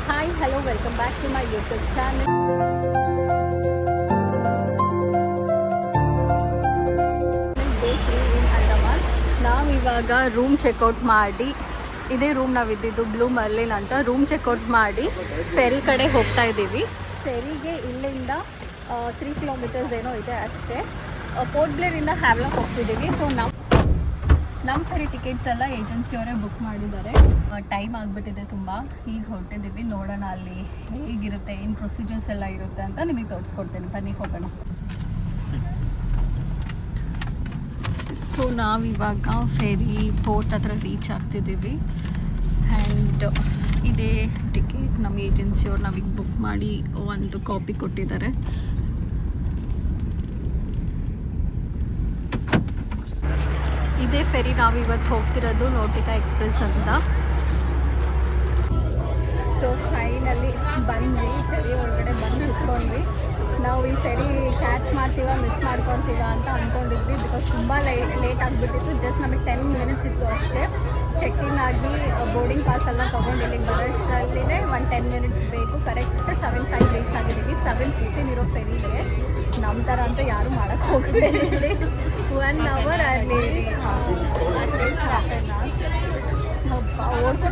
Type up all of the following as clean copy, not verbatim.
Hi hello welcome back to my YouTube channel. Day 3 in Andaman. ನಾವಿವಾಗ room checkout ಮಾಡಿ, ಇದೇ room ನಾವಿದ್ದಿದ್ದು Blue Marlin ಅಂತ. ರೂಮ್ ಚೆಕ್ಔಟ್ ಮಾಡಿ ಫೆರಿ ಕಡೆ ಹೋಗ್ತಾ ಇದ್ದೀವಿ. ಫೆರಿಗೆ ಇಲ್ಲಿಂದ 3 ಕಿಲೋಮೀಟರ್ಸ್ ಏನೋ ಇದೆ ಅಷ್ಟೇ. ಪೋರ್ಟ್ ಬ್ಲೇರಿಂದ ಹ್ಯಾವ್ಲಾಕ್ ಹೋಗ್ತಿದ್ದೀವಿ. ಸೊ ನಮ್ಮ ಫೆರಿ ಟಿಕೆಟ್ಸ್ ಎಲ್ಲ ಏಜೆನ್ಸಿಯವರೇ ಬುಕ್ ಮಾಡಿದ್ದಾರೆ. ಟೈಮ್ ಆಗಿಬಿಟ್ಟಿದೆ ತುಂಬ. ಈಗ ಹೊರಟಿದ್ದೀವಿ, ನೋಡೋಣ ಅಲ್ಲಿ ಹೇಗಿರುತ್ತೆ, ಏನು ಪ್ರೊಸೀಜರ್ಸ್ ಎಲ್ಲ ಇರುತ್ತೆ ಅಂತ ನಿಮಗೆ ತೋರಿಸ್ಕೊಡ್ತೀನಿ. ಬನ್ನಿ ಹೋಗೋಣ. ಸೊ ನಾವಿವಾಗ ಫೆರಿ ಪೋರ್ಟ್ ಹತ್ರ ರೀಚ್ ಆಗ್ತಿದ್ದೀವಿ. ಆ್ಯಂಡ್ ಇದೇ ಟಿಕೆಟ್ ನಮ್ಮ ಏಜೆನ್ಸಿಯವ್ರು ನಾವೀಗ ಬುಕ್ ಮಾಡಿ ಒಂದು ಕಾಪಿ ಕೊಟ್ಟಿದ್ದಾರೆ. ಇದೇ ಫೆರಿ ನಾವಿವತ್ತು ಹೋಗ್ತಿರೋದು, ನೋಟಿಕಾ ಎಕ್ಸ್ಪ್ರೆಸ್ ಅಂತ. ಸೊ ಫೈನಲಿ ಬಂದ್ವಿ, ಫೆರಿ ಒಳಗಡೆ ಬಂದು ಕುತ್ಕೊಂಡ್ವಿ. ನಾವು ಈ ಫೆರಿ ಕ್ಯಾಚ್ ಮಾಡ್ತೀವ ಮಿಸ್ ಮಾಡ್ಕೊತೀವ ಅಂತ ಅಂದ್ಕೊಂಡಿದ್ವಿ. ಬಿಕಾಸ್ ತುಂಬ ಲೇಟ್ ಆಗಿಬಿಟ್ಟಿತ್ತು. ಜಸ್ಟ್ ನಮಗೆ 10 ಮಿನಿಟ್ಸ್ ಇತ್ತು ಅಷ್ಟೇ. ಚೆಕ್ ಇನ್ ಆಗಿ ಬೋರ್ಡಿಂಗ್ ಪಾಸ್ ಎಲ್ಲ ತೊಗೊಂಡು ಇಲ್ಲಿಗೆ ಬರೋಷ್ಟರಲ್ಲಿನೇ ಒಂದು 10 ಮಿನಿಟ್ಸ್ ಬೇಕು. ಕರೆಕ್ಟ್ 7:05 ರೀಚ್ ಆಗಿದ್ದೀವಿ. 7:15 ಇರೋ ಫೆರಿಗೆ ನಮ್ಮ ಥರ ಅಂತ ಯಾರೂ ಮಾಡೋಕ್ಕೆ ಹೋಗಬೇಡಿ. 1 ಅವರ್ ಅಟ್ಲೀಸ್ಟ್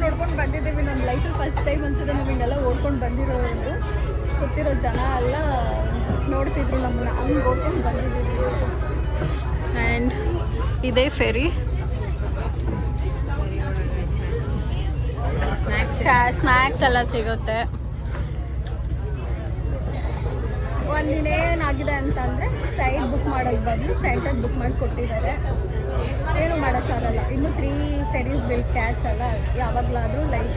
ಓಡ್ಕೊಂಡು ಬಂದಿದ್ದೀವಿ. ನಮ್ಮ ಲೈಫಲ್ಲಿ ಫಸ್ಟ್ ಟೈಮ್ ಅನ್ಸುತ್ತೆ ನಮಗೆಲ್ಲ ಓಡ್ಕೊಂಡು ಬಂದಿರೋದು. ಗೊತ್ತಿರೋ ಜನ ಎಲ್ಲ ನೋಡ್ತಿದ್ರು ನಮ್ಮನ್ನ, ಹಂಗೆ ಓಡ್ಕೊಂಡು ಬಂದಿದ್ದೀವಿ. ಆ್ಯಂಡ್ ಇದೇ ಫೆರಿ. ಸ್ನ್ಯಾಕ್ಸ್ ಎಲ್ಲ ಸಿಗುತ್ತೆ. ಒಂದಿನ ಏನಾಗಿದೆ ಅಂತಂದರೆ ಸೈಡ್ ಬುಕ್ ಮಾಡೋದು ಬದಲು ಸೆಂಟರ್ ಬುಕ್ ಮಾಡಿ ಕೊಟ್ಟಿದ್ದಾರೆ. ಏನು ಮಾಡೋಕ್ಕಾಗಲ್ಲ. ಇನ್ನೂ 3 ಫೆರೀಸ್ ವಿಲ್ ಕ್ಯಾಚ್ ಅಲ್ಲ. ಯಾವಾಗಲಾದರೂ ಲೈಕ್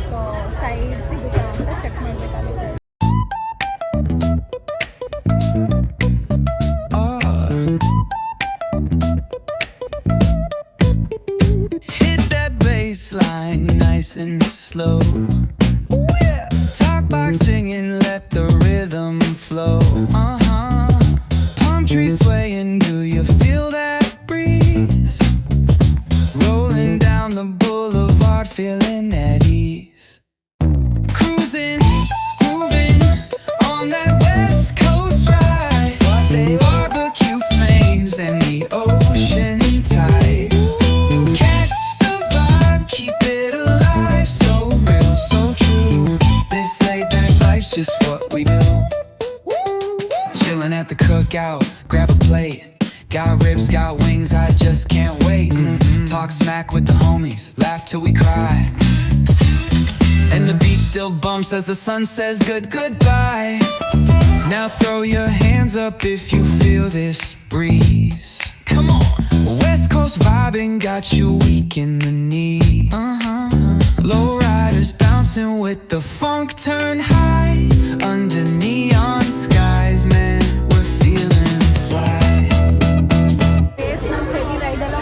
ಸೈಡ್ ಸಿಗುತ್ತಾ ಅಂತ ಚೆಕ್ ಮಾಡಬೇಕಾಗುತ್ತೆ. Nice and slow. Ooh, yeah. Talk box singing, let the rhythm flow. Palm trees swaying, do you feel that breeze? Rolling down the boulevard, feeling at ease. Cruising, moving on that West Coast ride. Say barbecue flames and the ocean tide. Just what we do. Chilling at the cookout, grab a plate. Got ribs, got wings, I just can't wait. Talk smack with the homies, laugh till we cry. And the beat still bumps as the sun says goodbye. Now throw your hands up if you feel this breeze. Come on. West Coast vibing got you weak in the knees. Low riders bouncing with the funk turn high. Under neon skies, man, we're feeling fly. Yes, ನಮ್ಮ ferry ride ಎಲ್ಲ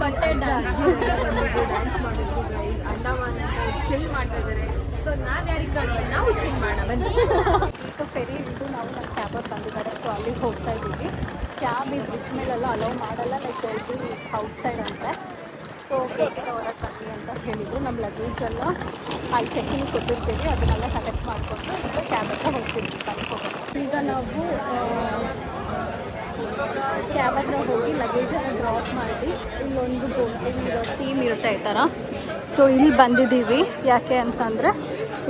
ಬಟ್ಟೆ dance ಮಾಡಿದ್ರು guys. Andaman chill ಮಾಡ್ತಾ ಇದ್ದಾರೆ. So ನಾವು ಯಾರಿಗೆ ಕಾಣ್ತೀವಿ, ನಾವು ಚಿಲ್ ಮಾಡೋಣ ಬನ್ನಿ. ಈಗ ಫೆರಿ ಇದ್ದು ನಾವು ನಮ್ಮ ಕ್ಯಾಬಲ್ಲಿ ಬಂದಿದ್ದಾರೆ. ಸೊ ಅಲ್ಲಿಗೆ ಹೋಗ್ತಾ ಇದ್ದೀವಿ. ಕ್ಯಾಬ್ ಈ ಬ್ರಿಡ್ಜ್ ಮೇಲೆಲ್ಲ ಅಲೌ ಮಾಡಲ್ಲ, ಲೈಕ್ ಹೋಗಿ ಔಟ್ಸೈಡ್ ಅಂತ. ಸೊ ಗೇಟಿಗೆ ಹೊರಗೆ ಬನ್ನಿ ಅಂತ ಹೇಳಿದ್ರು. ನಮ್ಮ ಲಗೇಜ್ ಎಲ್ಲ ಅಲ್ಲಿ ಚೆಕ್ಕಿಂಗ್ ಕೊಟ್ಟಿರ್ತೀವಿ, ಅದನ್ನೆಲ್ಲ ಕಲೆಕ್ಟ್ ಮಾಡಿಕೊಂಡು ಈಗ ಕ್ಯಾಬ್ ಹತ್ರ ಹೋಗ್ತಿದ್ವಿ. ಬನ್ನಿ ಹೋಗೋಣ. ಈಗ ನಾವು ಕ್ಯಾಬ್ ಹತ್ರ ಹೋಗಿ ಲಗೇಜನ್ನು ಡ್ರಾಪ್ ಮಾಡಿ ಇಲ್ಲೊಂದು ಬೋಟಿಂಗ್ ಥೀಮ್ ಇರುತ್ತೆ ಈ ಥರ. ಸೊ ಇಲ್ಲಿ ಬಂದಿದ್ದೀವಿ ಯಾಕೆ ಅಂತಂದರೆ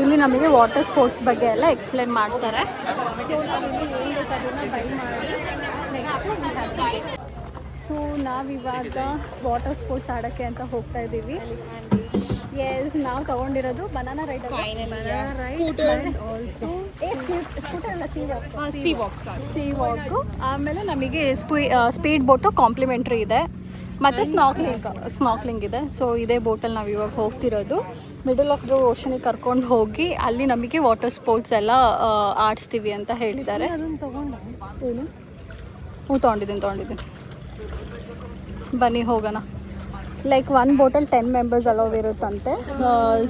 ಇಲ್ಲಿ ನಮಗೆ ವಾಟರ್ ಸ್ಪೋರ್ಟ್ಸ್ ಬಗ್ಗೆ ಎಲ್ಲ ಎಕ್ಸ್ಪ್ಲೇನ್ ಮಾಡ್ತಾರೆ. ಸೊ ನಾವಿಲ್ಲಿ ಏನು ಬೇಕಾದ್ರೂ ಬೈ ಮಾಡಿ ನೆಕ್ಸ್ಟು ಸೊ ನಾವಿವಾಗ ವಾಟರ್ ಸ್ಪೋರ್ಟ್ಸ್ ಆಡೋಕ್ಕೆ ಅಂತ ಹೋಗ್ತಾ ಇದ್ದೀವಿ. ಎಸ್, ನಾವು ತೊಗೊಂಡಿರೋದು ಬನಾನಾ ರೈಡ್, ಸ್ಕೂಟರ್ ಅಲ್ಲ, ಸಿ ವಾಕು. ಆಮೇಲೆ ನಮಗೆ ಸ್ಪೀಡ್ ಬೋಟು ಕಾಂಪ್ಲಿಮೆಂಟ್ರಿ ಇದೆ, ಮತ್ತು ಸ್ನಾಕ್ಲಿಂಗ್ ಇದೆ. ಸೊ ಇದೇ ಬೋಟಲ್ಲಿ ನಾವು ಇವಾಗ ಹೋಗ್ತಿರೋದು. ಮಿಡಲ್ ಆಫ್ ದ ಓಷನಿಗೆ ಕರ್ಕೊಂಡು ಹೋಗಿ ಅಲ್ಲಿ ನಮಗೆ ವಾಟರ್ ಸ್ಪೋರ್ಟ್ಸ್ ಎಲ್ಲ ಆಡಿಸ್ತೀವಿ ಅಂತ ಹೇಳಿದ್ದಾರೆ. ಅದನ್ನು ತೊಗೊಂಡು ಏನು ತೊಗೊಂಡಿದ್ದೀನಿ. ಬನ್ನಿ ಹೋಗೋಣ. ಲೈಕ್ 1 ಬೋಟಲ್ಲಿ 10 ಮೆಂಬರ್ಸ್ ಅಲೋವ್ ಇರುತ್ತಂತೆ.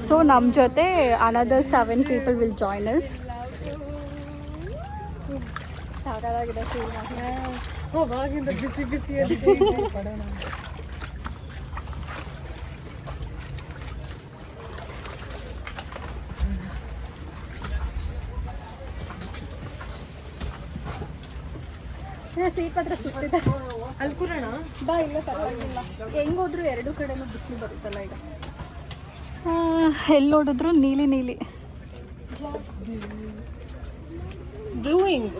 ಸೊ ನಮ್ಮ ಜೊತೆ another 7 people will join us. ಸಾಕಾಗಿದೆ ಫೀಲ್. ಬಿಸಿ ಸೀಪ್ ಹತ್ರ ಸುತ್ತಿದೆ ಅಲ್ಲಿ ಕೂರೋಣ. ಬಾ, ಇಲ್ಲ ಪರವಾಗಿಲ್ಲ. ಹೆಂಗೋದ್ರು ಎರಡು ಕಡೆನೂ ಬಿಸಿಲು ಬರುತ್ತಲ್ಲ ಈಗ. ಎಲ್ಲಿ ನೋಡಿದ್ರು ನೀಲಿ ನೀಲಿ. ಬ್ಲೂಯಿಂಗ್.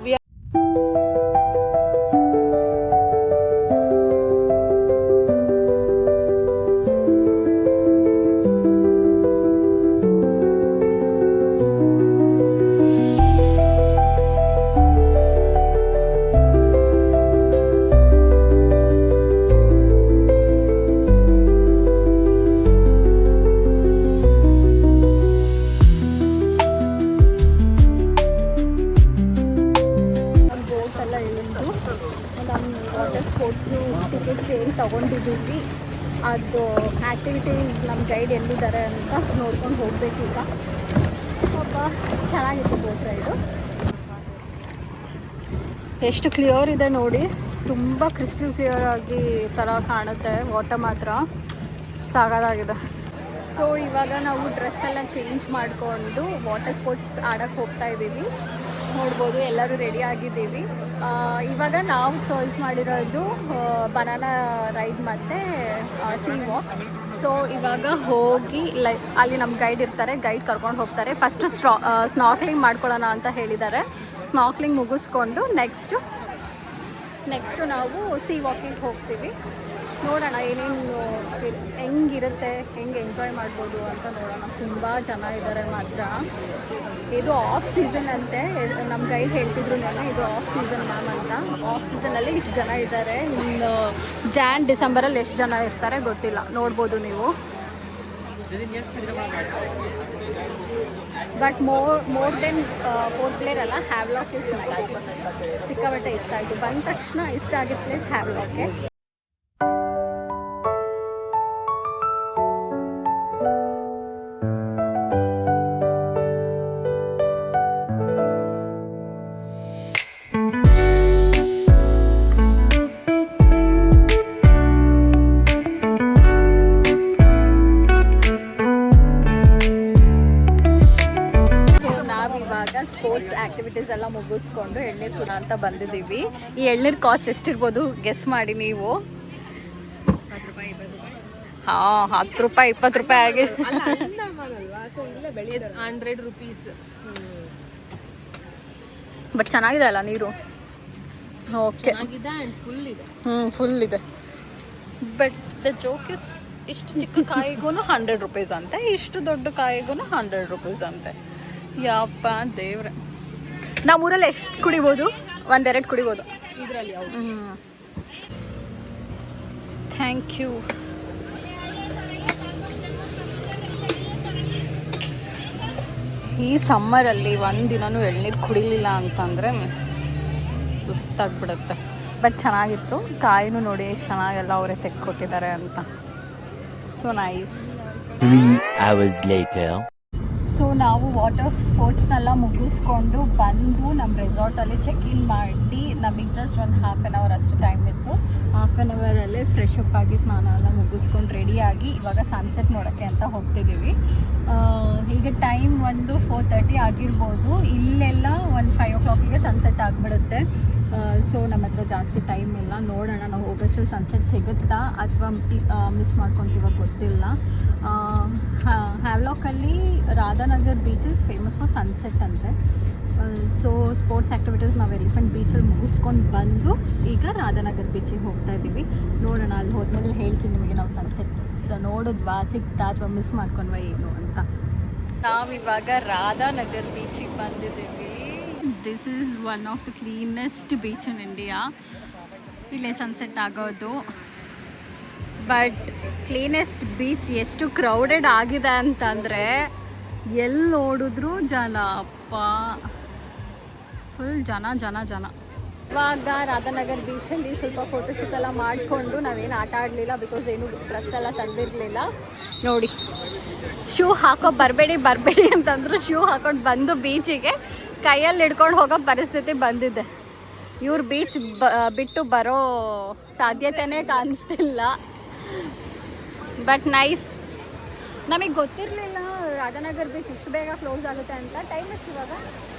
ಟಿಕೆಟ್ಸ್ ಏನು ತೊಗೊಂಡಿದ್ದೀವಿ ಅದು ಆ್ಯಕ್ಟಿವಿಟೀಸ್ ನಮ್ಮ ಗೈಡ್ ಎಲ್ಲಿದ್ದಾರೆ ಅಂತ ನೋಡ್ಕೊಂಡು ಹೋಗಬೇಕೀಗ. ಪಾಪ ಚೆನ್ನಾಗಿತ್ತು ಬೋಟ್ ರೈಡು. ಎಷ್ಟು ಕ್ಲಿಯರ್ ಇದೆ ನೋಡಿ, ತುಂಬ ಕ್ರಿಸ್ಟಲ್ ಕ್ಲಿಯರ್ ಆಗಿ ಥರ ಕಾಣುತ್ತೆ. ವಾಟರ್ ಮಾತ್ರ ಸಾಕಾಗಿದೆ. ಸೊ ಇವಾಗ ನಾವು ಡ್ರೆಸ್ ಎಲ್ಲ ಚೇಂಜ್ ಮಾಡಿಕೊಂಡು ವಾಟರ್ ಸ್ಪೋರ್ಟ್ಸ್ ಆಡೋಕ್ಕೆ ಹೋಗ್ತಾ ಇದ್ದೀವಿ. ನೋಡ್ಬೋದು ಎಲ್ಲರೂ ರೆಡಿ ಆಗಿದ್ದೀವಿ. ಇವಾಗ ನಾವು ಚಾಯ್ಸ್ ಮಾಡಿರೋದು ಬನಾನಾ ರೈಡ್ ಮತ್ತು ಸೀ ವಾಕ್. ಸೊ ಇವಾಗ ಹೋಗಿ ಅಲ್ಲಿ ನಮ್ಮ ಗೈಡ್ ಇರ್ತಾರೆ, ಗೈಡ್ ಕರ್ಕೊಂಡು ಹೋಗ್ತಾರೆ. ಫಸ್ಟು ಸ್ನಾರ್ಕ್ಲಿಂಗ್ ಮಾಡ್ಕೊಳ್ಳೋಣ ಅಂತ ಹೇಳಿದ್ದಾರೆ. ಸ್ನಾರ್ಕ್ಲಿಂಗ್ ಮುಗಿಸ್ಕೊಂಡು ನೆಕ್ಸ್ಟು ನಾವು ಸೀ ವಾಕಿಂಗ್ ಹೋಗ್ತೀವಿ. ನೋಡೋಣ ಏನೇನು ಹೆಂಗಿರುತ್ತೆ, ಹೆಂಗೆ ಎಂಜಾಯ್ ಮಾಡ್ಬೋದು ಅಂತ ನೋಡೋಣ. ತುಂಬ ಜನ ಇದ್ದಾರೆ ಮಾತ್ರ. ಇದು ಆಫ್ ಸೀಸನ್ ಅಂತೆ, ನಮ್ಮ ಗೈಡ್ ಹೇಳ್ತಿದ್ರು ನಾನು, ಇದು ಆಫ್ ಸೀಸನ್ ಮ್ಯಾಮ್ ಅಂತ. ಆಫ್ ಸೀಸನಲ್ಲಿ ಇಷ್ಟು ಜನ ಇದ್ದಾರೆ. ಇನ್ನು ಜಾನ್ ಡಿಸೆಂಬರಲ್ಲಿ ಎಷ್ಟು ಜನ ಇರ್ತಾರೆ ಗೊತ್ತಿಲ್ಲ, ನೋಡ್ಬೋದು ನೀವು. But more than Port Blair ಅಲ್ಲ, ಹ್ಯಾವ್ಲಾಕ್ ಇಸ್ ನೈಸ್. ಸಿಕ್ಕಾಪಟ್ಟೆ ಇಷ್ಟ ಆಯಿತು. ಬಂದ ತಕ್ಷಣ ಇಷ್ಟ ಆಗಿದ್ದ ಪ್ಲೇಸ್ ಹ್ಯಾವ್ಲಾಕೆ. ಸ್ಪೋರ್ಟ್ಸ್ ಆ್ಯಕ್ಟಿವಿಟೀಸ್ ಎಲ್ಲ ಮುಗಿಸ್ಕೊಂಡು ಎಳ್ನೀರು ಕೂಡ ಅಂತ ಬಂದಿದ್ದೀವಿ. ಈ ಎಳ್ನೀರು ಕಾಸ್ಟ್ ಎಷ್ಟಿರ್ಬೋದು ಗೆಸ್ ಮಾಡಿ ನೀವು. 10 ರೂಪಾಯಿ 20 ರೂಪಾಯಿ ಆಗಿ. $100 rupees. ಬಟ್ ಚೆನ್ನಾಗಿದೆ ಅಲ್ಲ ನೀರು. ಓಕೆ, ಫುಲ್ ಇದೆ. ಬಟ್ ದ ಜೋಕ್ ಇಸ್, ಇಷ್ಟು ಚಿಕ್ಕ ಕಾಯಿಗೂ 100 ರೂಪೀಸ್ ಅಂತೆ, ಇಷ್ಟು ದೊಡ್ಡ ಕಾಯಿಗೂ 100 ರೂಪೀಸ್ ಅಂತೆ. ಯಪ್ಪ ದೇವ್ರೆ. ನಮ್ಮೂರಲ್ಲಿ ಎಷ್ಟು ಕುಡಿಬೋದು? 1-2 ಕುಡಿಬೋದು ಇದರಲ್ಲಿ. Thank you. ಈ ಸಮ್ಮರಲ್ಲಿ ಒಂದಿನೂ ಎಳ್ನೀರು ಕುಡಿಲಿಲ್ಲ ಅಂತಂದರೆ ಸುಸ್ತಾಗ್ಬಿಡುತ್ತೆ. ಬಟ್ ಚೆನ್ನಾಗಿತ್ತು. ಕಾಯಿನೂ ನೋಡಿ ಎಷ್ಟು ಚೆನ್ನಾಗೆಲ್ಲ ಅವರೇ ತೆಗೆದುಕೊಟ್ಟಿದ್ದಾರೆ ಅಂತ. So nice. 3 hours later. So ನಾವು ವಾಟರ್ ಸ್ಪೋರ್ಟ್ಸ್ನೆಲ್ಲ ಮುಗಿಸ್ಕೊಂಡು ಬಂದು ನಮ್ಮ ರೆಸಾರ್ಟಲ್ಲಿ ಚೆಕ್ ಇನ್ ಮಾಡಿ ನಮಗೆ ಜಸ್ಟ್ ಒಂದು ½ an hour ಅಷ್ಟು ಟೈಮ್ ಇತ್ತು. ½ an hourಲ್ಲೇ ಫ್ರೆಶ್ ಅಪ್ ಆಗಿ ಸ್ನಾನ ಎಲ್ಲ ಮುಗಿಸ್ಕೊಂಡು ರೆಡಿಯಾಗಿ ಇವಾಗ ಸನ್ಸೆಟ್ ನೋಡೋಕ್ಕೆ ಅಂತ ಹೋಗ್ತಿದ್ದೀವಿ. ಈಗ ಟೈಮ್ ಒಂದು 4:30 ಆಗಿರ್ಬೋದು. ಇಲ್ಲೆಲ್ಲ ಒಂದು 5 o'clock ಸನ್ಸೆಟ್ ಆಗಿಬಿಡುತ್ತೆ. ಸೊ ನಮ್ಮ ಹತ್ರ ಜಾಸ್ತಿ ಟೈಮ್ ಇಲ್ಲ. ನೋಡೋಣ ನಾವು ಹೋಗೋಷ್ಟು ಸನ್ಸೆಟ್ ಸಿಗುತ್ತಾ ಅಥವಾ ಮಿಸ್ ಮಾಡ್ಕೊತೀವ ಗೊತ್ತಿಲ್ಲ. ಹ್ಯಾವ್ಲಾಕಲ್ಲಿ Radhanagar beach is famous for sunset ಅಂತೆ. ಸೊ ಸ್ಪೋರ್ಟ್ಸ್ ಆ್ಯಕ್ಟಿವಿಟೀಸ್ ನಾವು ಎಲಿಫೆಂಟ್ ಬೀಚಲ್ಲಿ ಮುಗಿಸ್ಕೊಂಡು ಬಂದು ಈಗ ರಾಧಾನಗರ್ ಬೀಚಿಗೆ ಹೋಗ್ತಾ ಇದ್ದೀವಿ. ನೋಡೋಣ, ಅಲ್ಲಿ ಹೋದ್ಮೇಲೆ ಹೇಳ್ತೀನಿ ನಿಮಗೆ ನಾವು ಸನ್ಸೆಟ್ ನೋಡಿದ್ವಾ, ಸಿಗ್ತಾ ಅಥವಾ ಮಿಸ್ ಮಾಡ್ಕೊಂಡ್ವಾ ಏನು ಅಂತ. ನಾವಿವಾಗ ರಾಧಾನಗರ್ ಬೀಚಿಗೆ ಬಂದಿದ್ದೀವಿ. This is one of the cleanest beach in India. ಇಲ್ಲೇ ಸನ್ಸೆಟ್ ಆಗೋದು. ಬಟ್ ಕ್ಲೀನೆಸ್ಟ್ ಬೀಚ್ ಎಷ್ಟು ಕ್ರೌಡೆಡ್ ಆಗಿದೆ ಅಂತಂದರೆ ಎಲ್ಲಿ ನೋಡಿದ್ರು ಜನ, ಅಪ್ಪ ಫುಲ್ ಜನ ಜನ ಜನ. ಇವಾಗ ರಾಧಾನಗರ್ ಬೀಚಲ್ಲಿ ಸ್ವಲ್ಪ ಫೋಟೋಶೂಟ್ ಎಲ್ಲ ಮಾಡಿಕೊಂಡು ನಾವೇನು ಆಟ ಆಡಲಿಲ್ಲ, ಬಿಕಾಸ್ ಏನು ಡ್ರೆಸ್ ಎಲ್ಲ ತಂದಿರಲಿಲ್ಲ. ನೋಡಿ, ಶೂ ಹಾಕೋ ಬರಬೇಡಿ ಅಂತಂದ್ರು. ಶೂ ಹಾಕೊಂಡು ಬಂದು ಬೀಚಿಗೆ ಕೈಯಲ್ಲಿ ಹಿಡ್ಕೊಂಡು ಹೋಗೋ ಪರಿಸ್ಥಿತಿ ಬಂದಿದೆ. ಇವ್ರು ಬೀಚ್ ಬಿಟ್ಟು ಬರೋ ಸಾಧ್ಯತೆಯೇ ಕಾಣಿಸ್ತಿಲ್ಲ. But nice. ನಮಗೆ ಗೊತ್ತಿರಲಿಲ್ಲ ರಾಧಾನಗರ್ ಬೀಚ್ ಇಷ್ಟು ಬೇಗ ಕ್ಲೋಸ್ ಆಗುತ್ತೆ ಅಂತ. ಟೈಮ್ ಎಷ್ಟು ಇವಾಗ?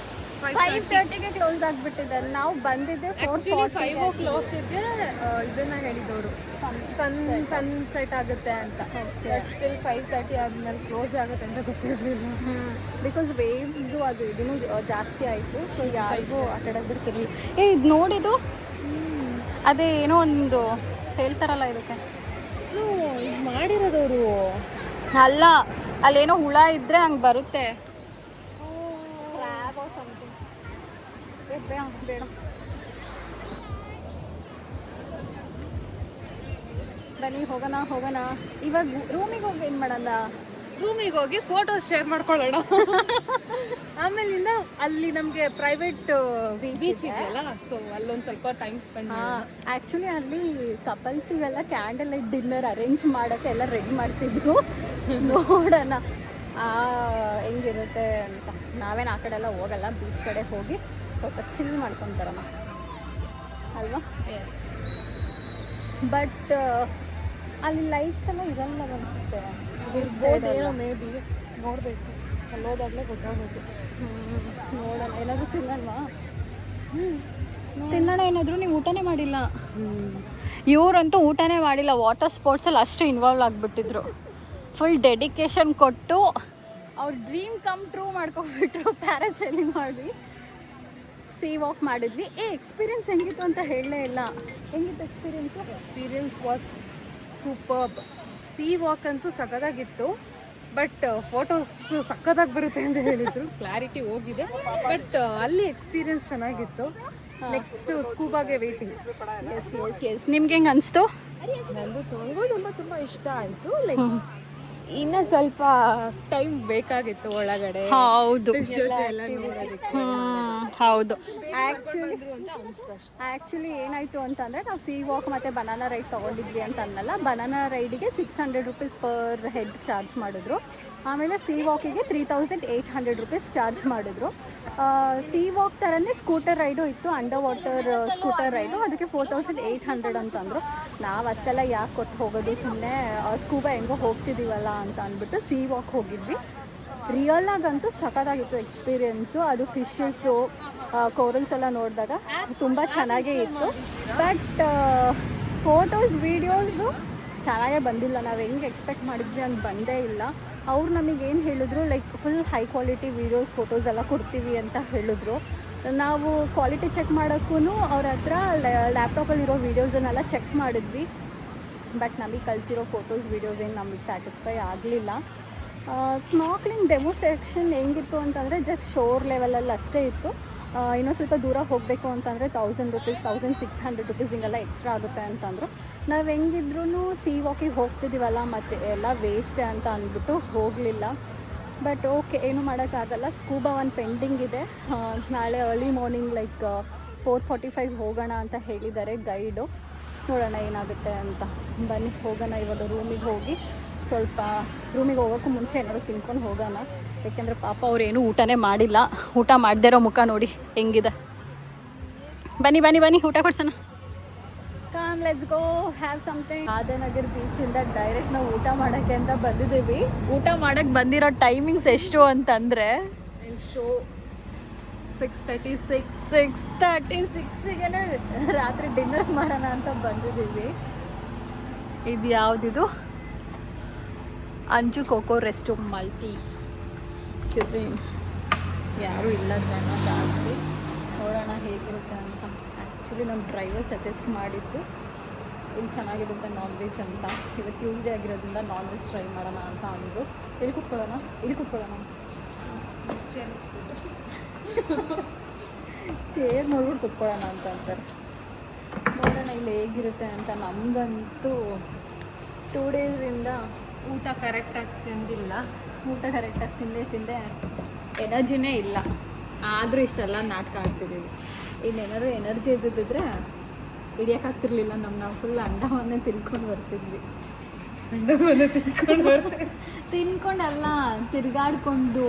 5:30ಗೆ ಕ್ಲೋಸ್ ಆಗಿಬಿಟ್ಟಿದ್ದಾರೆ. ನಾವು ಬಂದಿದ್ದೆ 4:40 ಗೆ ಇದನ್ನ ಹೇಳಿದವರು ಸನ್ಸೆಟ್ ಆಗುತ್ತೆ ಅಂತ. ಸ್ಟಿಲ್ 5:30 ಆದ್ಮೇಲೆ ಕ್ಲೋಸ್ ಆಗುತ್ತೆ ಅಂತ ಗೊತ್ತಿರಲಿಲ್ಲ. ಬಿಕಾಸ್ ವೇವ್ಸ್ದು ಅದು ಇದೂ ಜಾಸ್ತಿ ಆಯಿತು. ಸೊ ಯಾರಿಗೂ ಆಟಾಡೋಕೆ ಬಿಡ್ತಿರ್ಲಿಲ್ಲ. ಇದು ನೋಡಿದು ಅದೇ ಏನೋ ಒಂದು ಹೇಳ್ತಾರಲ್ಲ ಇದಕ್ಕೆ ಇದು ಮಾಡಿರೋದವರು ಅಲ್ಲ, ಅಲ್ಲೇನೋ ಹುಳ ಇದ್ರೆ ಹಂಗೆ ಬರುತ್ತೆ. ಬೇಡ ಬನ್ನಿ ಹೋಗೋಣ. ಇವಾಗ ರೂಮಿಗೆ ಹೋಗಿ ಏನು ಮಾಡೋಣ? ರೂಮಿಗೆ ಹೋಗಿ ಫೋಟೋಸ್ ಶೇರ್ ಮಾಡ್ಕೊಳ್ಳೋಣ. ಆಮೇಲಿಂದ ಅಲ್ಲಿ ನಮಗೆ ಪ್ರೈವೇಟ್ ಬೀಚ್ ಇದೆಯಲ್ಲ, ಸೊ ಅಲ್ಲೊಂದು ಸ್ವಲ್ಪ ಟೈಮ್ ಸ್ಪೆಂಡ್ ಆ್ಯಕ್ಚುಲಿ ಅಲ್ಲಿ ಕಪಲ್ಸಿಗೆಲ್ಲ ಕ್ಯಾಂಡಲ್ ಲೈಟ್ ಡಿನ್ನರ್ ಅರೇಂಜ್ ಮಾಡೋಕ್ಕೆ ಎಲ್ಲ ರೆಡಿ ಮಾಡ್ತಿದ್ರು. ನೋಡೋಣ ಹೆಂಗಿರುತ್ತೆ ಅಂತ. ನಾವೇನು ಆ ಕಡೆ ಎಲ್ಲ ಹೋಗಲ್ಲ, ಬೀಚ್ ಕಡೆ ಹೋಗಿ ಸ್ವಲ್ಪ ಚಿಲ್ ಮಾಡ್ಕೊತಾರಮ್ಮ ಅಲ್ವಾ. ಬಟ್ ಅಲ್ಲಿ ಲೈಟ್ಸ್ ಎಲ್ಲ ಇರಲ್ಲ ಅನಿಸುತ್ತೆ. ಏನೋ ಮೇ ಬಿ ನೋಡಬೇಕು, ಅಲ್ಲೋದಾಗಲೇ ಗೊತ್ತಾಗಬೇಕು. ನೋಡೋಣ. ಏನಾದರೂ ತಿನ್ನಲ್ವಾ? ತಿನ್ನೋಣ. ಏನಾದರೂ ನೀವು ಊಟನೇ ಮಾಡಿಲ್ಲ. ಇವರಂತೂ ಊಟನೇ ಮಾಡಿಲ್ಲ. ವಾಟರ್ ಸ್ಪೋರ್ಟ್ಸಲ್ಲಿ ಅಷ್ಟು ಇನ್ವಾಲ್ವ್ ಆಗಿಬಿಟ್ಟಿದ್ರು. ಫುಲ್ ಡೆಡಿಕೇಶನ್ ಕೊಟ್ಟು ಅವ್ರ ಡ್ರೀಮ್ ಕಮ್ ಟ್ರೂ ಮಾಡ್ಕೊಂಡ್ಬಿಟ್ರು. ಪ್ಯಾರಾಸೈಲಿಂಗ್ ಮಾಡಿ ಸೀ ವಾಕ್ ಮಾಡಿದ್ವಿ. ಎಕ್ಸ್ಪೀರಿಯನ್ಸ್ ಹೆಂಗಿತ್ತು ಅಂತ ಹೇಳಲೇ ಇಲ್ಲ. ಹೆಂಗಿತ್ತು experience was superb. Sea walk ಅಂತೂ ಸಖತ್ತಾಗಿತ್ತು. ಬಟ್ ಫೋಟೋಸ್ ಸಖತ್ತಾಗಿ ಬರುತ್ತೆ ಅಂತ ಹೇಳಿದ್ರು. ಕ್ಲಾರಿಟಿ ಹೋಗಿದೆ, ಬಟ್ ಅಲ್ಲಿ ಎಕ್ಸ್ಪೀರಿಯನ್ಸ್ ಚೆನ್ನಾಗಿತ್ತು. Next ಸ್ಕೂಬಾಗೆ waiting. ಎಸ್ ನಿಮ್ಗೆ ಹೆಂಗೆ ಅನಿಸ್ತು? ನನಗೂ ತುಂಬ ಇಷ್ಟ ಆಯಿತು. ಲೈಕ್ ಇನ್ನು ಸ್ವಲ್ಪ ಟೈಮ್ ಬೇಕಾಗಿತ್ತು ಒಳಗಡೆ. ಹೌದು ಎಲ್ಲ ನೋಡೋದಕ್ಕೆ. ಹೌದು. ಆ್ಯಕ್ಚುಲಿ ಏನಾಯಿತು ಅಂತಂದರೆ ನಾವು ಸೀ ವಾಕ್ ಮತ್ತು ಬನಾನಾ ರೈಡ್ ತೊಗೊಂಡಿದ್ವಿ ಅಂತ ಅನ್ನಲ್ಲ. ಬನಾನಾ ರೈಡಿಗೆ 600 ರೂಪೀಸ್ ಪರ್ ಹೆಡ್ ಚಾರ್ಜ್ ಮಾಡಿದ್ರು. ಆಮೇಲೆ ಸೀ ವಾಕಿಗೆ 3800 ರೂಪೀಸ್ ಚಾರ್ಜ್ ಮಾಡಿದ್ರು. ಸೀ ವಾಕ್ ಥರನೇ ಸ್ಕೂಟರ್ ರೈಡು ಇತ್ತು, ಅಂಡರ್ ವಾಟರ್ ಸ್ಕೂಟರ್ ರೈಡು. ಅದಕ್ಕೆ 4800 ಅಂತಂದರು. ನಾವು ಅಷ್ಟೆಲ್ಲ ಯಾಕೆ ಕೊಟ್ಟು ಹೋಗೋದು, ಸುಮ್ಮನೆ ಸ್ಕೂಬಾ ಹೆಂಗೋ ಹೋಗ್ತಿದ್ದೀವಲ್ಲ ಅಂತ ಅಂದ್ಬಿಟ್ಟು ಸೀ ವಾಕ್ ಹೋಗಿದ್ವಿ. ರಿಯಲಾಗಂತೂ ಸಖತ್ತಾಗಿತ್ತು ಎಕ್ಸ್ಪೀರಿಯೆನ್ಸು. ಅದು ಫಿಶಸ್ಸು, ಕೋರಲ್ಸ್ ಎಲ್ಲ ನೋಡಿದಾಗ ತುಂಬ ಚೆನ್ನಾಗೇ ಇತ್ತು. ಬಟ್ ಫೋಟೋಸ್ ವೀಡಿಯೋಸು ಚೆನ್ನಾಗೇ ಬಂದಿಲ್ಲ. ನಾವು ಹೆಂಗೆ ಎಕ್ಸ್ಪೆಕ್ಟ್ ಮಾಡಿದ್ವಿ ಹಂಗೆ ಬಂದೇ ಇಲ್ಲ. ಅವ್ರು ನಮಗೇನು ಹೇಳಿದ್ರು, like full high quality videos photos ಎಲ್ಲ ಕೊಡ್ತೀವಿ ಅಂತ ಹೇಳಿದ್ರು. ನಾವು ಕ್ವಾಲಿಟಿ ಚೆಕ್ ಮಾಡೋಕ್ಕೂ ಅವ್ರ ಹತ್ರ ಲ್ಯಾಪ್ಟಾಪಲ್ಲಿರೋ ವೀಡಿಯೋಸನ್ನೆಲ್ಲ ಚೆಕ್ ಮಾಡಿದ್ವಿ. ಬಟ್ ನಮಗೆ ಕಳಿಸಿರೋ ಫೋಟೋಸ್ ವೀಡಿಯೋಸ್ ಏನು ನಮಗೆ ಸ್ಯಾಟಿಸ್ಫೈ ಆಗಲಿಲ್ಲ. ಸ್ನಾರ್ಕ್ಲಿಂಗ್ ಡೆಮೋ ಸೆಕ್ಷನ್ ಹೆಂಗಿತ್ತು ಅಂತಂದರೆ ಜಸ್ಟ್ ಶೋರ್ ಲೆವೆಲಲ್ಲಿ ಅಷ್ಟೇ ಇತ್ತು. ಇನ್ನೂ ಸ್ವಲ್ಪ ದೂರ ಹೋಗಬೇಕು ಅಂತಂದರೆ 1000 ರೂಪೀಸ್ 1600 ರೂಪೀಸ್ ಹಿಂಗೆಲ್ಲ ಎಕ್ಸ್ಟ್ರಾ ಆಗುತ್ತೆ ಅಂತಂದರು. ನಾವು ಹೆಂಗಿದ್ರೂ ಸೀ ವಾಕಿಗೆ ಹೋಗ್ತಿದ್ದೀವಲ್ಲ, ಮತ್ತು ಎಲ್ಲ ವೇಸ್ಟ್ ಅಂತ ಅಂದ್ಬಿಟ್ಟು ಹೋಗಲಿಲ್ಲ. ಬಟ್ ಓಕೆ, ಏನು ಮಾಡೋಕ್ಕಾಗಲ್ಲ. ಸ್ಕೂಬಾ ಒಂದು ಪೆಂಡಿಂಗ್ ಇದೆ. ನಾಳೆ ಅರ್ಲಿ ಮಾರ್ನಿಂಗ್ ಲೈಕ್ 4:45 ಹೋಗೋಣ ಅಂತ ಹೇಳಿದ್ದಾರೆ ಗೈಡು. ನೋಡೋಣ ಏನಾಗುತ್ತೆ ಅಂತ. ಬನ್ನಿ ಹೋಗೋಣ. ಇವಾಗ ರೂಮಿಗೆ ಹೋಗಿ ಸ್ವಲ್ಪ ರೂಮಿಗೆ ಹೋಗೋಕ್ಕೂ ಮುಂಚೆ ಏನಾದ್ರು ತಿನ್ಕೊಂಡು ಹೋಗೋಣ. ಯಾಕೆಂದರೆ ಪಾಪ ಅವ್ರೇನು ಊಟನೇ ಮಾಡಿಲ್ಲ. ಊಟ ಮಾಡದೇ ಇರೋ ಮುಖ ನೋಡಿ ಹೆಂಗಿದೆ. ಬನ್ನಿ ಊಟ ಕೊಡ್ಸೋಣ. Come let's go have something. Radhanagar ಬೀಚಿಂದ ಡೈರೆಕ್ಟ್ ನಾವು ಊಟ ಮಾಡೋಕ್ಕೆ ಅಂತ ಬಂದಿದ್ದೀವಿ. ಊಟ ಮಾಡೋಕ್ಕೆ ಬಂದಿರೋ ಟೈಮಿಂಗ್ಸ್ ಎಷ್ಟು ಅಂತಂದರೆ ಶೋ 6:36 6:36ಗೆ ರಾತ್ರಿ ಡಿನ್ನರ್ ಮಾಡೋಣ ಅಂತ ಬಂದಿದ್ದೀವಿ. ಇದು ಯಾವುದಿದು? Anju coco resto multi cuisine. ಯಾರೂ ಇಲ್ಲ, ಜನ ಜಾಸ್ತಿ. ನೋಡೋಣ ಹೇಗಿರುತ್ತೆ ಅಂತ. ಆ್ಯಕ್ಚುಲಿ ನಮ್ಮ ಡ್ರೈವರ್ ಸಜೆಸ್ಟ್ ಮಾಡಿದ್ದು ಇಲ್ಲಿ ಚೆನ್ನಾಗಿರುತ್ತೆ ನಾನ್ ವೆಜ್ ಅಂತ. ಇವತ್ತು ಟ್ಯೂಸ್ಡೇ ಆಗಿರೋದ್ರಿಂದ ನಾನ್ ವೆಜ್ ಟ್ರೈ ಮಾಡೋಣ ಅಂತ ಅಂದರು. ಇಲ್ಲಿ ಕೂತ್ಕೊಳ್ಳೋಣ. ಚೇರ್ ನೋಡ್ಬಿಟ್ಟು ಕೂತ್ಕೊಳ್ಳೋಣ ಅಂತ ಅಂತಾರೆ. ನೋಡೋಣ ಇಲ್ಲಿ ಹೇಗಿರುತ್ತೆ ಅಂತ. ನಮಗಂತೂ 2 ಡೇಸಿಂದ ಊಟ ಕರೆಕ್ಟಾಗಿ ತಿಂದಿಲ್ಲ. ತಿಂದೆ ಎನರ್ಜಿನೇ ಇಲ್ಲ. ಆದರೂ ಇಷ್ಟೆಲ್ಲ ನಾಟಕ ಆಡ್ತಿದ್ದೀವಿ. ಇನ್ನೇನಾದ್ರು ಎನರ್ಜಿ ಇದ್ದಿದ್ದರೆ ಹಿಡಿಯೋಕ್ಕಾಗ್ತಿರ್ಲಿಲ್ಲ. ನಾವು ಫುಲ್ ಅಂಡವನ್ನೇ ತಿನ್ಕೊಂಡು ಬರ್ತಿದ್ವಿ. ತಿನ್ಕೊಂಡಲ್ಲ, ತಿರುಗಾಡ್ಕೊಂಡು.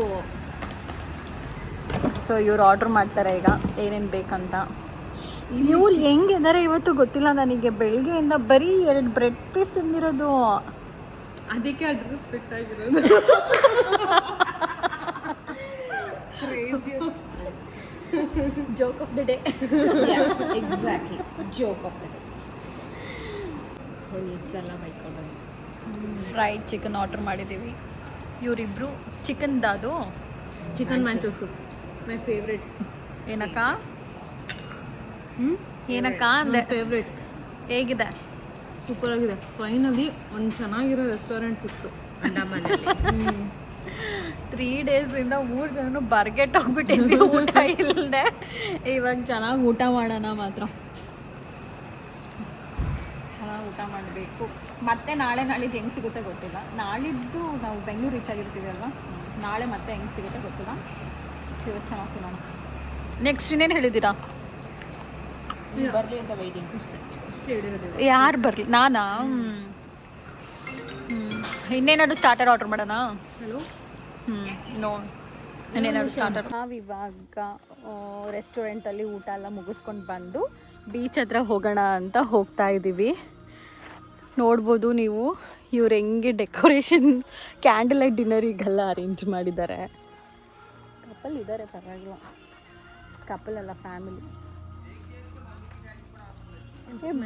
ಸೊ ಇವ್ರು ಆರ್ಡ್ರ್ ಮಾಡ್ತಾರೆ ಈಗ ಏನೇನು ಬೇಕಂತ. ಇವ್ರು ಹೆಂಗಿದ್ದಾರೆ ಇವತ್ತು ಗೊತ್ತಿಲ್ಲ ನನಗೆ. ಬೆಳಗ್ಗೆಯಿಂದ ಬರೀ 2 ಬ್ರೆಡ್ ಪೀಸ್ ತಿಂದಿರೋದು. ಅದಕ್ಕೆ ಅಡ್ರೆಸ್ ಬಿಟ್ಟಾಗಿರೋದು. Joke of the day. Exactly, joke of the day. ಎಲ್ಲ ಬೈಕೊಂಡು ಫ್ರೈಡ್ ಚಿಕನ್ ಆರ್ಡ್ರ್ ಮಾಡಿದ್ದೀವಿ. ಇವರಿಬ್ರು ಚಿಕನ್ದು chicken manchow soup my favourite. ಏನಕ್ಕ ಏನಕ್ಕ ಅಂದೆ. ಫೇವ್ರೆಟ್. ಹೇಗಿದೆ? ಸೂಪರ್ ಆಗಿದೆ. ಫೈನಲಿ ಒಂದು ಚೆನ್ನಾಗಿರೋ ರೆಸ್ಟೋರೆಂಟ್ ಸಿಕ್ತು ಅಂಡಮಾನಲ್ಲಿ. 3 ಡೇಸಿಂದ 3 ಜನ ಬರ್ಗೆಟ್ ಹೋಗ್ಬಿಟ್ಟಿದ್ವಿ ಊಟ ಇಲ್ಲದೆ. ಇವಾಗ ಚೆನ್ನಾಗಿ ಊಟ ಮಾಡೋಣ ಮಾತ್ರ. ಚೆನ್ನಾಗಿ ಊಟ ಮಾಡಬೇಕು. ಮತ್ತೆ ನಾಳಿದ್ದು ಹೆಂಗೆ ಸಿಗುತ್ತೆ ಗೊತ್ತಿಲ್ಲ. ನಾಳಿದ್ದು ನಾವು ಬೆಂಗಳೂರು ರೀಚ್ ಆಗಿರ್ತೀವಿ ಅಲ್ವಾ, ನಾಳೆ ಮತ್ತೆ ಹೆಂಗೆ ಸಿಗುತ್ತೆ ಗೊತ್ತಿಲ್ಲ. ಇವತ್ತು ಚೆನ್ನಾಗಿ ತಿನ್ನೋಣ. ನೆಕ್ಸ್ಟ್ ಇನ್ನೇನು ಹೇಳಿದ್ದೀರಾ? ಬರಲಿ ಅಂತ ವೈಟಿಂಗ್. ಇಷ್ಟೇ ಹೇಳಿರೋದು. ಯಾರು ಬರಲಿ? ನಾನಾ? ಇನ್ನೇನಾದ್ರು ಸ್ಟಾರ್ಟರ್ ಆರ್ಡ್ರ್ ಮಾಡೋಣ? ಹಲೋ. ನೋ, ಇನ್ನೇನಾದ್ರು ಸ್ಟಾರ್ಟರ್. ನಾವಿವಾಗ ರೆಸ್ಟೋರೆಂಟಲ್ಲಿ ಊಟ ಎಲ್ಲ ಮುಗಿಸ್ಕೊಂಡು ಬಂದು ಬೀಚ್ ಹತ್ರ ಹೋಗೋಣ ಅಂತ ಹೋಗ್ತಾ ಇದ್ದೀವಿ. ನೋಡ್ಬೋದು ನೀವು ಇವ್ರು ಹೆಂಗೆ ಡೆಕೋರೇಷನ್ ಕ್ಯಾಂಡಲ್ ಲೈಟ್ ಡಿನ್ನರಿಗೆಲ್ಲ ಅರೇಂಜ್ ಮಾಡಿದ್ದಾರೆ. ಕಪಲ್ ಇದ್ದಾರೆ, ಪರವಾಗಿಲ್ಲ. ಕಪಲ್ ಅಲ್ಲ, ಫ್ಯಾಮಿಲಿ.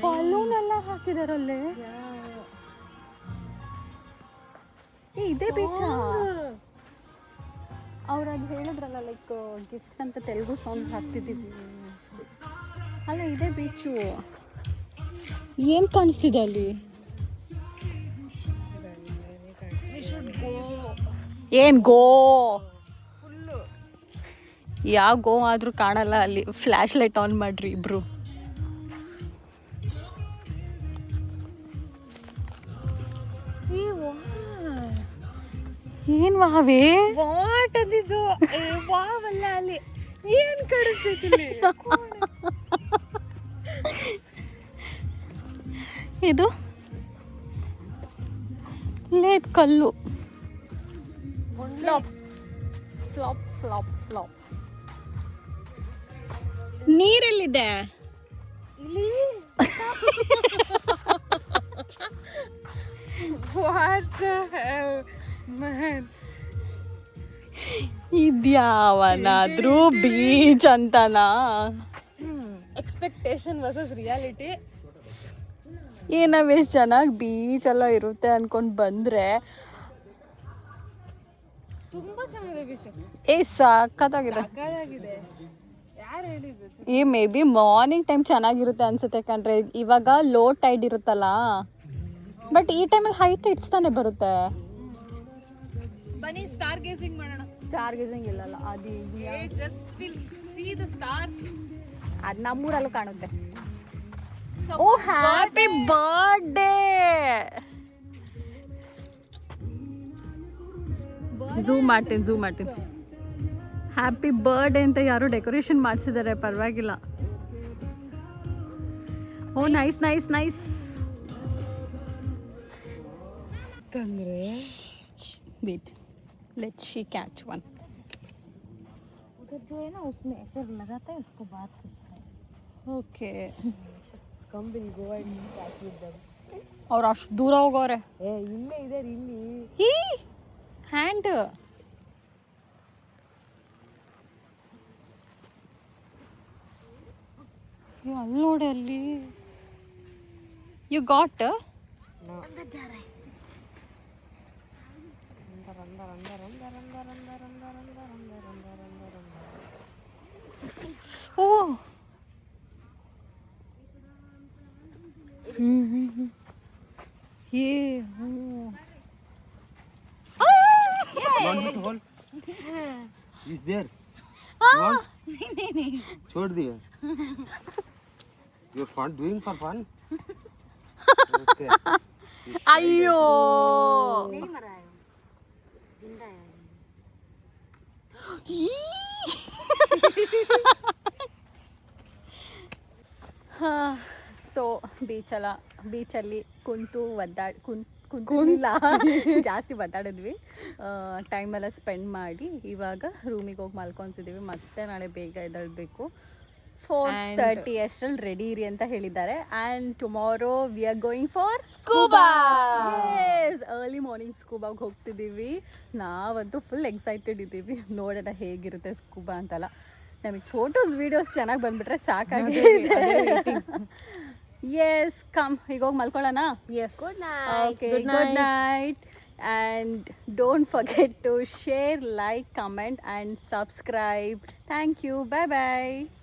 ಬಲೂನ್ ಎಲ್ಲ ಹಾಕಿದಾರಲ್ಲೇ. ಇದೇ ಬೀಚಾ? ಅವ್ರು ಅದು ಹೇಳಿದ್ರಲ್ಲ, ಲೈಕ್ ಗಿಫ್ಟ್ ಅಂತ ತೆಲುಗು ಸಾಂಗ್ ಹಾಕ್ತಿದ್ದೀವಿ ಅಲ್ಲ, ಇದೇ ಬೀಚು. ಏನು ಕಾಣಿಸ್ತಿದೆ ಅಲ್ಲಿ? ಏನು ಗೋ? ಯಾವ ಗೋ ಆದರೂ ಕಾಣಲ್ಲ ಅಲ್ಲಿ. ಫ್ಲ್ಯಾಶ್ ಲೈಟ್ ಆನ್ ಮಾಡ್ರಿ ಇಬ್ರು. ಏನ್ ವಾವೇ? ವಾಟ್ ಅದಿದು? ವಾವಲ್ಲ, ಅಲ್ಲಿ ಏನ್ ಕಾಣಿಸ್ತೈತಿ? ಇದು ಲೇದ್ ಕಲ್ಲು. Flop flop flop flop. ನೀರೆಲ್ಲಿದೆ? ಇಲ್ಲಿ what the hell man? ಇದ್ಯಾವನಾದ್ರೂ ಬೀಚ್ ಅಂತನಾ? Expectation versus reality. ನಾವೆಷ್ಟು ಚೆನ್ನಾಗಿ ಬೀಚ್ ಎಲ್ಲ ಇರುತ್ತೆ ಅನ್ಕೊಂಡು ಬಂದರೆ ತುಂಬಾ ಚೆನ್ನಾಗಿದೆ ಬೀಚ್. ಸಖತ್ತಾಗಿದೆ. ಸಾಕಾಗಿದೆ. ಯಾರು ಹೇಳಿದ್ರು? ಮೇ ಬಿ ಮಾರ್ನಿಂಗ್ ಟೈಮ್ ಚೆನ್ನಾಗಿರುತ್ತೆ ಅನ್ಸುತ್ತೆ ಕಣ್ರೆ. ಇವಾಗ ಲೋ ಟೈಡ್ ಇರುತ್ತಲ್ಲ, ಬಟ್ ಈ ಟೈಮಲ್ಲಿ ಹೈ ಟೈಡ್ಸ್ ತಾನೇ ಬರುತ್ತೆ. ಬನ್ನಿ ಸ್ಟಾರ್ ಗೇಸಿಂಗ್ ಮಾಡೋಣ. ಸ್ಟಾರ್ ಗೇಸಿಂಗ್ ಇಲ್ಲಲ್ಲ, ಅದು just will see the star. ಅದು ನಮ್ಮೂರಲ್ಲೂ ಕಾಣುತ್ತೆ. Oh, happy birthday! ಝೂಮ್ ಮಾಡ್ತೀನಿ. ಹ್ಯಾಪಿ ಬರ್ಡೇ ಅಂತ ಯಾರು ಡೆಕೋರೇಷನ್ ಮಾಡಿಸಿದ್ದಾರೆ, ಪರವಾಗಿಲ್ಲ. Oh, nice nice nice. ತಂದ್ರೆ wait, let's she catch one. उधर जो है ना उसमें ऐसे लगाता है, उसको बात किसका है? Okay, come will go and catch with them. और ಅಷ್ಟು ದೂರ ಹೋಗೋರೆ. ಇಲ್ಲೇ ಇದೆ, ಇಲ್ಲಿ ಹೀ ಹ್ಯಾಂಡ್. ಅಲ್ಲಿ ನೋಡಿ, ಅಲ್ಲಿ ಯು ಗಾಟ್. ಓ, ये Want me to hold? Is there? नहीं. छोड़ दिया. You're fun doing for fun? Okay. अयो, ಸೊ ಬೀಚಲ್ಲಿ ಕುಂತು ಕುಂತಿಲ್ಲ, ಜಾಸ್ತಿ ಒದ್ದಾಡಿದ್ವಿ. ಟೈಮೆಲ್ಲ ಸ್ಪೆಂಡ್ ಮಾಡಿ ಇವಾಗ ರೂಮಿಗೆ ಹೋಗಿ ಮಲ್ಕೊತಿದ್ದೀವಿ. ಮತ್ತೆ ನಾಳೆ ಬೇಗ ಎದ್ದೇಳಬೇಕು. 4:30 ಅಷ್ಟರಲ್ಲಿ ರೆಡಿ ಇರಿ ಅಂತ ಹೇಳಿದ್ದಾರೆ. And tomorrow we are going for scuba. Early morning ಸ್ಕೂಬಾಗೆ ಹೋಗ್ತಿದ್ದೀವಿ. ನಾವಂತೂ ಫುಲ್ ಎಕ್ಸೈಟೆಡ್ ಇದ್ದೀವಿ. ನೋಡೋಣ ಹೇಗಿರುತ್ತೆ ಸ್ಕೂಬಾ ಅಂತಲ್ಲ. ನಮಗೆ ಫೋಟೋಸ್ ವೀಡಿಯೋಸ್ ಚೆನ್ನಾಗಿ ಬಂದ್ಬಿಟ್ರೆ ಸಾಕಾಗಿದೆ. ಎಸ್ ಕಮ್ ಈಗ ಹೋಗಿ ಮಲ್ಕೊಳ್ಳೋಣ. Yes good Okay, good night. And don't forget to share, like, comment and subscribe. Thank you. Bye bye.